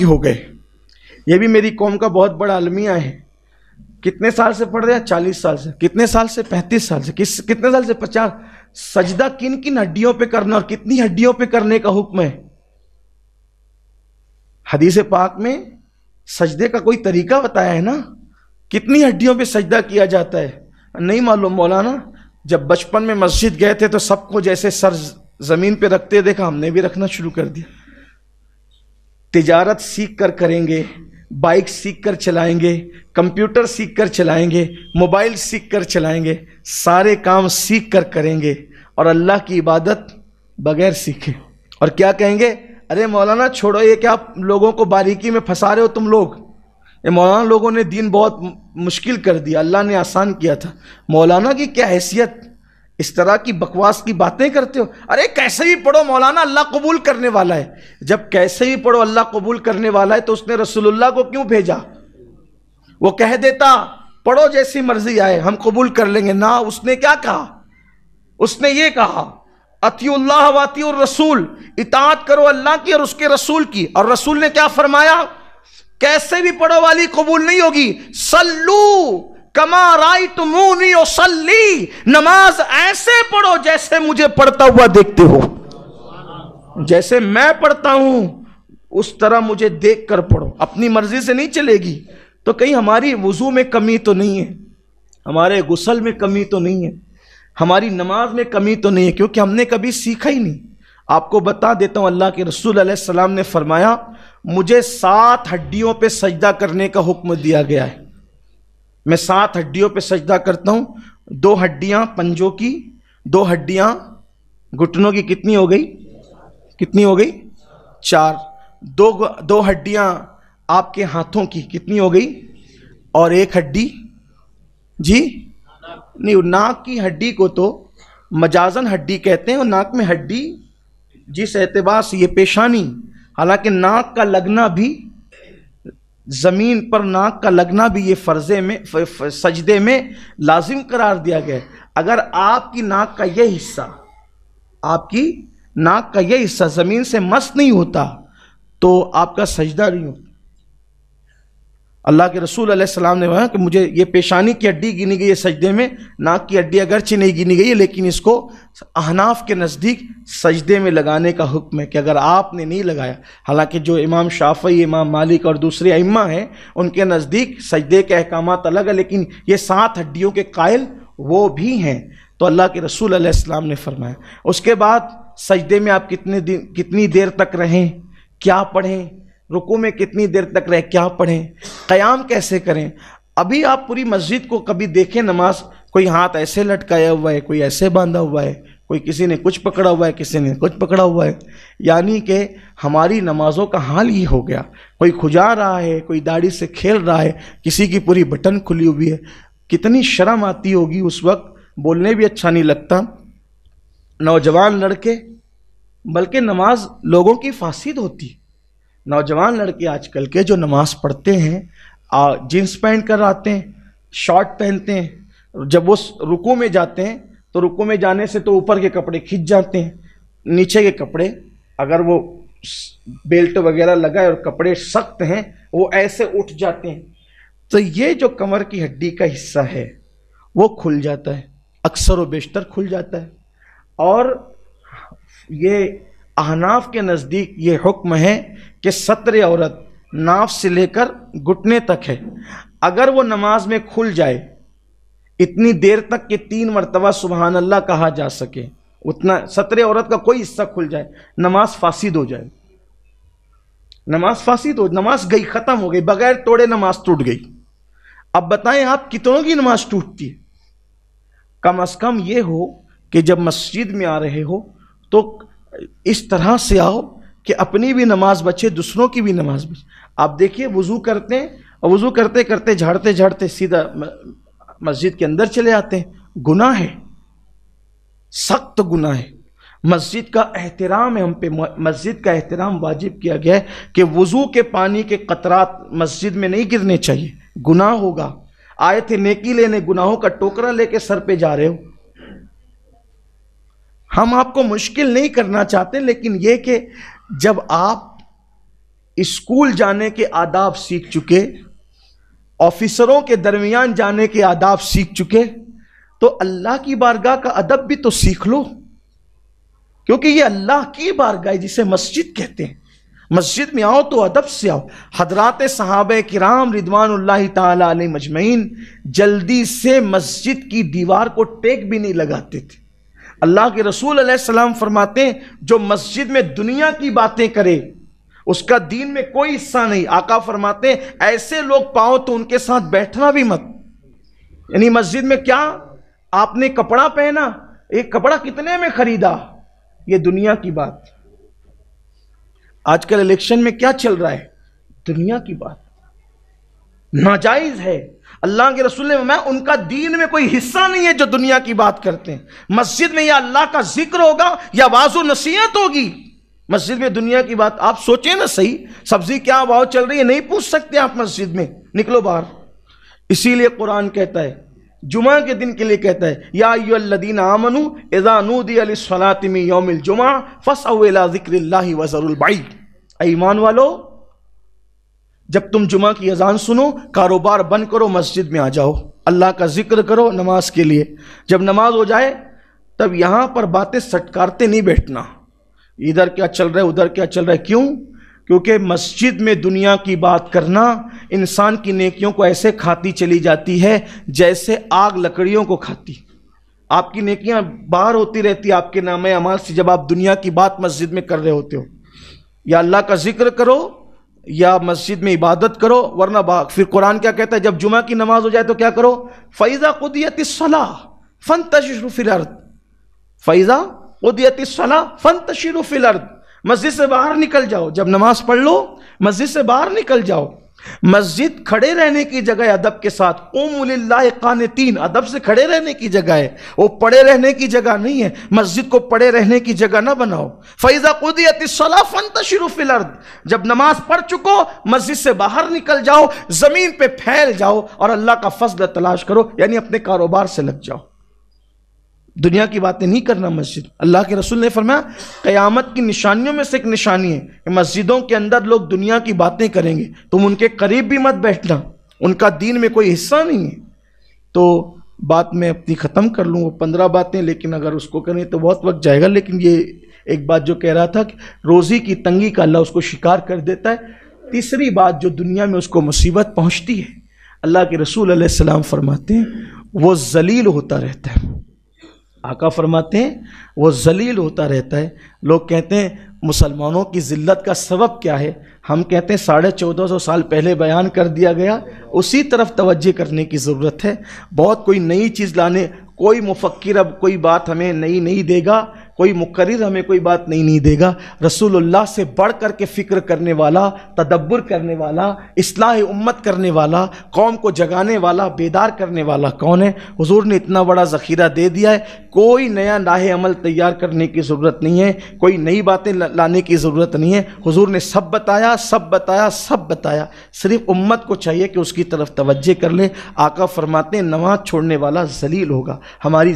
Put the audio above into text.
ہو گئے. یہ بھی میری قوم کا بہت بڑا المیہ ہے. کتنے سال سے پڑھ رہے ہیں؟ 40 سال سے. کتنے سال سے؟ 35 سال سے. کتنے سال سے؟ 50. سجدہ کن کن ہڈیوں پہ کرنا اور کتنی ہڈیوں پہ کرنے کا حکم ہے؟ حدیث پاک میں سجدے کا کوئی طریقہ بتایا ہے نا. کتنی ہڈیوں پہ سجدہ کیا جاتا ہے نہیں معلوم. مولانا جب بچپن میں مسجد گئے تھے تو سب کو جیسے سر زمین پہ رکھتے دیکھا، ہم نے بھی رکھنا شروع کر دیا. تجارت سیکھ کر کریں گے، بائک سیکھ کر چلائیں گے، کمپیوٹر سیکھ کر چلائیں گے، موبائل سیکھ کر چلائیں گے، سارے کام سیکھ کر کریں گے، اور اللہ کی عبادت بغیر سیکھے. اور کیا کہیں گے؟ ارے مولانا چھوڑو، یہ کیا لوگوں کو باریکی میں پھنسا رہے ہو تم لوگ. یہ مولانا لوگوں نے دین بہت مشکل کر دیا، اللہ نے آسان کیا تھا. مولانا کی کیا حیثیت؟ اس طرح کی بکواس کی باتیں کرتے ہو. ارے کیسے بھی پڑھو مولانا، اللہ قبول کرنے والا ہے. جب کیسے بھی پڑھو اللہ قبول کرنے والا ہے تو اس نے رسول اللہ کو کیوں بھیجا؟ وہ کہہ دیتا پڑھو جیسی مرضی آئے ہم قبول کر لیں گے. نہ، اس نے کیا کہا؟ اس نے یہ کہا اطیعوا اللہ و اطیعوا الرسول، اطاعت کرو اللہ کی اور اس کے رسول کی. اور رسول نے کیا فرمایا؟ کیسے بھی پڑھو والی قبول نہیں ہوگی. صلو کما رأیتمونی اصلی، نماز ایسے پڑھو جیسے مجھے پڑھتا ہوا دیکھتے ہو. جیسے میں پڑھتا ہوں اس طرح مجھے دیکھ کر پڑھو. اپنی مرضی سے نہیں چلے گی. تو کہیں ہماری وضو میں کمی تو نہیں ہے، ہمارے غسل میں کمی تو نہیں ہے، ہماری نماز میں کمی تو نہیں ہے، کیونکہ ہم نے کبھی سیکھا ہی نہیں. آپ کو بتا دیتا ہوں، اللہ کے رسول علیہ السلام نے فرمایا مجھے 7 ہڈیوں پہ سجدہ کرنے کا حکم دیا گیا ہے. میں 7 ہڈیوں پہ سجدہ کرتا ہوں. 2 ہڈیاں پنجوں کی، 2 ہڈیاں گھٹنوں کی. کتنی ہو گئی؟ کتنی ہو گئی؟ 4. 2 ہڈیاں آپ کے ہاتھوں کی. کتنی ہو گئی؟ اور 1 ہڈی جی نہیں، ناک کی ہڈی کو تو مجازن ہڈی کہتے ہیں. اور ناک میں ہڈی جس اعتبار سے یہ پیشانی، حالانکہ ناک کا لگنا بھی، زمین پر ناک کا لگنا بھی یہ فرضے میں سجدے میں لازم قرار دیا گیا ہے. اگر آپ کی ناک کا یہ حصہ، آپ کی ناک کا یہ حصہ زمین سے مس نہیں ہوتا تو آپ کا سجدہ نہیں ہوتا. اللہ کے رسول علیہ السلام نے کہا کہ مجھے یہ پیشانی کی ہڈی گنی گئی ہے سجدے میں، ناک کی ہڈی اگرچہ نہیں گنی گئی ہے، لیکن اس کو احناف کے نزدیک سجدے میں لگانے کا حکم ہے کہ اگر آپ نے نہیں لگایا. حالانکہ جو امام شافعی، امام مالک اور دوسرے ائمہ ہیں ان کے نزدیک سجدے کے احکامات الگ ہیں، لیکن یہ 7 ہڈیوں کے قائل وہ بھی ہیں. تو اللہ کے رسول علیہ السلام نے فرمایا. اس کے بعد سجدے میں آپ کتنی دیر تک رہیں، کیا پڑھیں، رکوع میں کتنی دیر تک رہیں، کیا پڑھیں، قیام کیسے کریں. ابھی آپ پوری مسجد کو کبھی دیکھیں نماز، کوئی ہاتھ ایسے لٹکایا ہوا ہے، کوئی ایسے باندھا ہوا ہے، کوئی کسی نے کچھ پکڑا ہوا ہے، کسی نے کچھ پکڑا ہوا ہے. یعنی کہ ہماری نمازوں کا حال یہ ہو گیا. کوئی کھجا رہا ہے، کوئی داڑھی سے کھیل رہا ہے، کسی کی پوری بٹن کھلی ہوئی ہے. کتنی شرم آتی ہوگی اس وقت، بولنے بھی اچھا نہیں لگتا. نوجوان لڑکے، بلکہ نماز لوگوں کی فاسد ہوتی. نوجوان لڑکے آج کل کے جو نماز پڑھتے ہیں جینس پہن کر آتے ہیں، شارٹ پہنتے ہیں. جب وہ رکوع میں جاتے ہیں تو رکوع میں جانے سے تو اوپر کے کپڑے کھنچ جاتے ہیں، نیچے کے کپڑے اگر وہ بیلٹ وغیرہ لگائے اور کپڑے سخت ہیں وہ ایسے اٹھ جاتے ہیں. تو یہ جو کمر کی ہڈی کا حصہ ہے وہ کھل جاتا ہے، اکثر و بیشتر کھل جاتا ہے. اور یہ احناف کے نزدیک یہ حکم ہے کہ ستر عورت ناف سے لے کر گھٹنے تک ہے. اگر وہ نماز میں کھل جائے اتنی دیر تک کہ 3 مرتبہ سبحان اللہ کہا جا سکے، اتنا ستر عورت کا کوئی حصہ کھل جائے، نماز فاسد ہو جائے. نماز فاسد ہو، نماز گئی، ختم ہو گئی، بغیر توڑے نماز ٹوٹ گئی. اب بتائیں آپ کتنوں کی نماز ٹوٹتی ہے؟ کم از کم یہ ہو کہ جب مسجد میں آ رہے ہو تو اس طرح سے آؤ کہ اپنی بھی نماز بچے، دوسروں کی بھی نماز بچے. آپ دیکھیے وضو کرتے ہیں اور وضو کرتے کرتے جھاڑتے جھاڑتے سیدھا مسجد کے اندر چلے آتے ہیں. گناہ ہے، سخت گناہ ہے. مسجد کا احترام ہے، ہم پہ مسجد کا احترام واجب کیا گیا ہے کہ وضو کے پانی کے قطرات مسجد میں نہیں گرنے چاہیے. گناہ ہوگا. آئے تھے نیکی لینے، گناہوں کا ٹوکرا لے کے سر پہ جا رہے ہو. ہم آپ کو مشکل نہیں کرنا چاہتے، لیکن یہ کہ جب آپ اسکول جانے کے آداب سیکھ چکے، آفیسروں کے درمیان جانے کے آداب سیکھ چکے، تو اللہ کی بارگاہ کا ادب بھی تو سیکھ لو، کیونکہ یہ اللہ کی بارگاہ جسے مسجد کہتے ہیں۔ مسجد میں آؤ تو ادب سے آؤ۔ حضرات صحابہ کرام رضوان اللہ تعالی علیہ مجمعین جلدی سے مسجد کی دیوار کو ٹیک بھی نہیں لگاتے تھے۔ اللہ کے رسول علیہ السلام فرماتے ہیں جو مسجد میں دنیا کی باتیں کرے اس کا دین میں کوئی حصہ نہیں۔ آقا فرماتے ہیں ایسے لوگ پاؤ تو ان کے ساتھ بیٹھنا بھی مت۔ یعنی مسجد میں کیا آپ نے کپڑا پہنا، ایک کپڑا کتنے میں خریدا، یہ دنیا کی بات۔ آج کل الیکشن میں کیا چل رہا ہے، دنیا کی بات، ناجائز ہے۔ اللہ کے رسول نے فرمایا ان کا دین میں کوئی حصہ نہیں ہے جو دنیا کی بات کرتے ہیں۔ مسجد میں یا اللہ کا ذکر ہوگا یا واعظ و نصیحت ہوگی، مسجد میں دنیا کی بات۔ آپ سوچیں نا صحیح، سبزی کیا بھاؤ چل رہی ہے نہیں پوچھ سکتے آپ مسجد میں، نکلو باہر۔ اسی لیے قرآن کہتا ہے، جمعہ کے دن کے لیے کہتا ہے یا ایھا الذین آمنوا اذا نودی للصلاۃ من یوم الجمعہ فاسعوا الی ذکر اللہ وذروا البیع۔ اے ایمان والو، جب تم جمعہ کی اذان سنو کاروبار بند کرو، مسجد میں آ جاؤ، اللہ کا ذکر کرو نماز کے لیے۔ جب نماز ہو جائے تب یہاں پر باتیں سٹکارتے نہیں بیٹھنا، ادھر کیا چل رہا ہے ادھر کیا چل رہا ہے۔ کیوں؟ کیونکہ مسجد میں دنیا کی بات کرنا انسان کی نیکیوں کو ایسے کھاتی چلی جاتی ہے جیسے آگ لکڑیوں کو کھاتی۔ آپ کی نیکیاں باہر ہوتی رہتی آپ کے نام اعمال سے جب آپ دنیا کی بات مسجد میں کر رہے ہوتے ہو۔ یا اللہ کا ذکر کرو یا مسجد میں عبادت کرو، ورنہ پھر قرآن کیا کہتا ہے جب جمعہ کی نماز ہو جائے تو کیا کرو، فَإِذَا قُضِيَتِ الصَّلَاةُ فَانتَشِرُوا فِي الْأَرْضِ، فَإِذَا قُضِيَتِ الصَّلَاةُ فَانتَشِرُوا فِي الْأَرْضِ، مسجد سے باہر نکل جاؤ، جب نماز پڑھ لو مسجد سے باہر نکل جاؤ۔ مسجد کھڑے رہنے کی جگہ ہے ادب کے ساتھ، قوموا للہ قانتین، ادب سے کھڑے رہنے کی جگہ ہے، وہ پڑے رہنے کی جگہ نہیں ہے۔ مسجد کو پڑے رہنے کی جگہ نہ بناؤ۔ فَإِذَا قُضِيَتِ الصَّلَاةُ فَانتَشِرُوا فِي الْأَرْضِ، جب نماز پڑھ چکو مسجد سے باہر نکل جاؤ، زمین پہ پھیل جاؤ اور اللہ کا فضل تلاش کرو، یعنی اپنے کاروبار سے لگ جاؤ، دنیا کی باتیں نہیں کرنا مسجد۔ اللہ کے رسول نے فرمایا قیامت کی نشانیوں میں سے ایک نشانی ہے کہ مسجدوں کے اندر لوگ دنیا کی باتیں کریں گے، تم ان کے قریب بھی مت بیٹھنا، ان کا دین میں کوئی حصہ نہیں ہے۔ تو بات میں اپنی ختم کر لوں، وہ 15 باتیں، لیکن اگر اس کو کریں تو بہت وقت جائے گا۔ لیکن یہ ایک بات جو کہہ رہا تھا کہ روزی کی تنگی کا اللہ اس کو شکار کر دیتا ہے۔ تیسری بات جو دنیا میں اس کو مصیبت پہنچتی ہے، اللہ کے رسول علیہ السلام فرماتے ہیں وہ ذلیل ہوتا رہتا ہے۔ آقا فرماتے ہیں وہ ذلیل ہوتا رہتا ہے۔ لوگ کہتے ہیں مسلمانوں کی ذلت کا سبب کیا ہے، ہم کہتے ہیں 1450 سال پہلے بیان کر دیا گیا، اسی طرف توجہ کرنے کی ضرورت ہے۔ بہت کوئی نئی چیز لانے، کوئی مفکر اب کوئی بات ہمیں نئی نہیں دے گا، کوئی مقرر ہمیں کوئی بات نہیں دے گا۔ رسول اللہ سے بڑھ کر کے فکر کرنے والا، تدبر کرنے والا، اصلاح امت کرنے والا، قوم کو جگانے والا، بیدار کرنے والا کون ہے؟ حضور نے اتنا بڑا ذخیرہ دے دیا ہے، کوئی نیا راہ عمل تیار کرنے کی ضرورت نہیں ہے، کوئی نئی باتیں لانے کی ضرورت نہیں ہے۔ حضور نے سب بتایا، سب بتایا، سب بتایا، صرف امت کو چاہیے کہ اس کی طرف توجہ کر لے۔ آقا فرماتے ہیں نماز چھوڑنے والا ذلیل ہوگا۔ ہماری